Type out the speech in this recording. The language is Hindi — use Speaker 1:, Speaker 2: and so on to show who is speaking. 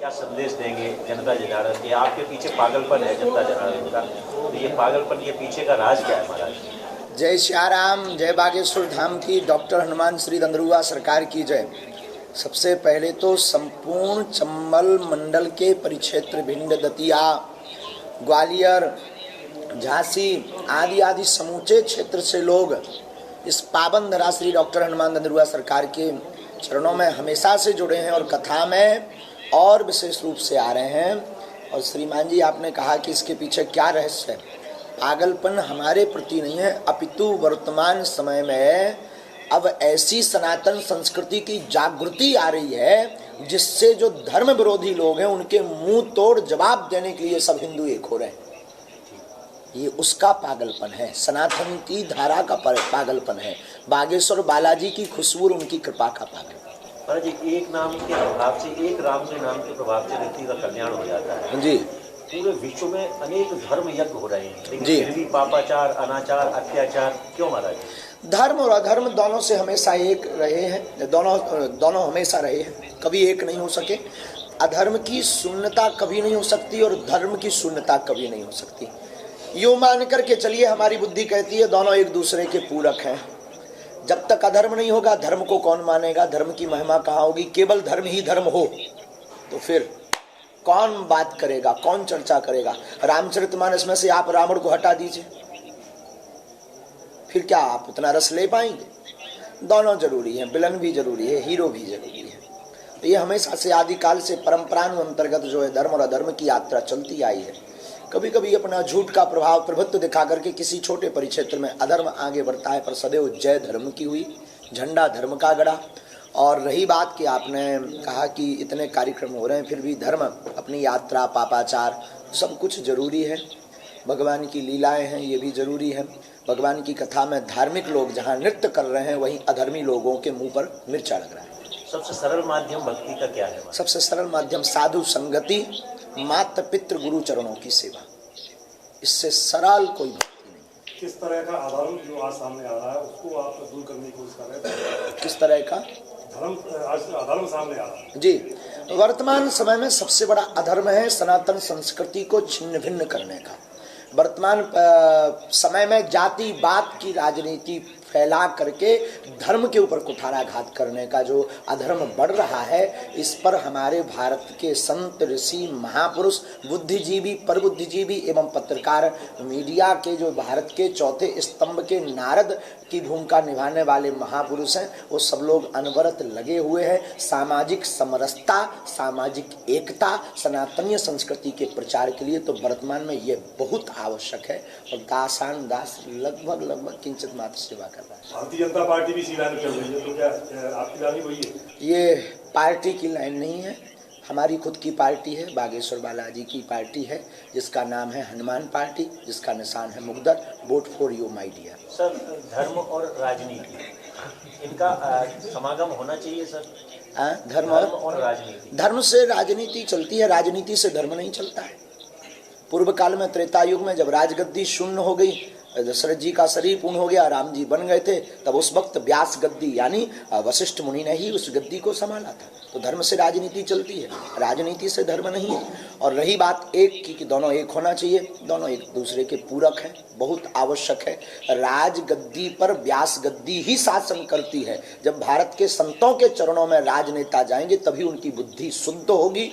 Speaker 1: क्या संदेश देंगे जनता जनार्दन के? आपके पीछे पागलपन है जनता जनार्दन का, तो ये पागलपन, ये पीछे का राज क्या है महाराज?
Speaker 2: जय श्याराम, जय बागेश्वर धाम की, डॉक्टर हनुमान श्री दंदरुआ सरकार की जय। सबसे पहले तो संपूर्ण चंबल मंडल के परिक्षेत्र भिंड, दतिया, ग्वालियर, झांसी आदि आदि समूचे क्षेत्र से लोग इस पावन धरा श्री डॉक्टर हनुमान दंदरुआ सरकार के चरणों में हमेशा से जुड़े हैं और कथा में और विशेष रूप से आ रहे हैं। और श्रीमान जी, आपने कहा कि इसके पीछे क्या रहस्य है। पागलपन हमारे प्रति नहीं है, अपितु वर्तमान समय में अब ऐसी सनातन संस्कृति की जागृति आ रही है जिससे जो धर्म विरोधी लोग हैं उनके मुंह तोड़ जवाब देने के लिए सब हिंदू एक हो रहे हैं। ये उसका पागलपन है, सनातन की धारा का पागलपन है, बागेश्वर बालाजी की खुशबू, उनकी कृपा का पागलपन।
Speaker 1: महाराज, एक नाम के प्रभाव से, एक राम के नाम के प्रभाव से व्यक्ति का कल्याण हो जाता है
Speaker 2: जी।
Speaker 1: पूरे विश्व में अनेक धर्म यज्ञ हो रहे हैं, लेकिन
Speaker 2: जी।
Speaker 1: फिर भी पापाचार, अनाचार, अत्याचार क्यों महाराज?
Speaker 2: धर्म और अधर्म दोनों से हमेशा एक रहे हैं, दोनों हमेशा रहे हैं, कभी एक नहीं हो सके। अधर्म की शून्यता कभी नहीं हो सकती और धर्म की शून्यता कभी नहीं हो सकती। यूं मान करके चलिए, हमारी बुद्धि कहती है दोनों एक दूसरे के पूरक हैं। जब तक अधर्म नहीं होगा धर्म को कौन मानेगा? धर्म की महिमा कहाँ होगी? केवल धर्म ही धर्म हो तो फिर कौन बात करेगा, कौन चर्चा करेगा? रामचरितमानस में से आप रावण को हटा दीजिए, फिर क्या आप उतना रस ले पाएंगे? दोनों जरूरी हैं, विलन भी जरूरी है, हीरो भी जरूरी है। तो ये हमेशा से आदिकाल से परंपरानुअंतर्गत जो है धर्म और अधर्म की यात्रा चलती आई है। कभी कभी अपना झूठ का प्रभाव प्रभुत्व दिखा करके किसी छोटे परिक्षेत्र में अधर्म आगे बढ़ता है, पर सदैव जय धर्म की हुई, झंडा धर्म का गड़ा। और रही बात कि आपने कहा कि इतने कार्यक्रम हो रहे हैं, फिर भी धर्म अपनी यात्रा, पापाचार सब कुछ जरूरी है। भगवान की लीलाएं हैं, ये भी जरूरी है। भगवान की कथा में धार्मिक लोग जहाँ नृत्य कर रहे हैं, वहीं अधर्मी लोगों के मुंह पर मिर्चा लग रहा है।
Speaker 1: सबसे सरल माध्यम भक्ति का क्या है?
Speaker 2: सबसे सरल माध्यम साधु संगति, माता पितृ गुरु चरणों की सेवा, इससे सरल कोई भक्ति नहीं।
Speaker 3: किस तरह का अधर्म जो आज सामने आ रहा है उसको आप दूर करने की कोशिश कर रहे हैं?
Speaker 2: किस तरह का
Speaker 3: धर्म आज अधर्म सामने आ रहा है
Speaker 2: जी? वर्तमान समय में सबसे बड़ा अधर्म है सनातन संस्कृति को छिन्न भिन्न करने का। वर्तमान समय में जातिवाद की राजनीति फैला करके धर्म के ऊपर कुठाराघात करने का जो अधर्म बढ़ रहा है, इस पर हमारे भारत के संत, ऋषि, महापुरुष, बुद्धिजीवी, परबुद्धिजीवी एवं पत्रकार, मीडिया के जो भारत के चौथे स्तंभ के नारद की भूमिका निभाने वाले महापुरुष हैं, वो सब लोग अनवरत लगे हुए हैं सामाजिक समरसता, सामाजिक एकता, सनातनीय संस्कृति के प्रचार के लिए। तो वर्तमान में ये बहुत आवश्यक है और दासान दास लगभग किंचित मात्र सेवा कर रहा है।
Speaker 3: भारतीय जनता पार्टी भी इसी लाइन में चल रही है, तो क्या आपकी लाइन वही है? ये
Speaker 2: पार्टी की लाइन नहीं है, हमारी खुद की पार्टी है, बागेश्वर बालाजी की पार्टी है, जिसका नाम है हनुमान पार्टी, जिसका निशान है मुगदर। Vote for you my dear.
Speaker 1: Sir, धर्म और राजनीति, इनका समागम होना चाहिए सर।
Speaker 2: धर्म
Speaker 1: और राजनीति,
Speaker 2: धर्म से राजनीति चलती है, राजनीति से धर्म नहीं चलता है। पूर्व काल में त्रेता युग में जब राजगद्दी शून्य हो गई, दशरथ जी का शरीर पूर्ण हो गया, राम जी बन गए थे, तब उस वक्त व्यास गद्दी यानी वशिष्ठ मुनि ने ही उस गद्दी को संभाला था। तो धर्म से राजनीति चलती है, राजनीति से धर्म नहीं है। और रही बात एक की कि दोनों एक होना चाहिए, दोनों एक दूसरे के पूरक हैं, बहुत आवश्यक है। राज गद्दी पर व्यास गद्दी ही शासन करती है। जब भारत के संतों के चरणों में राजनेता जाएंगे तभी उनकी बुद्धि शुद्ध होगी।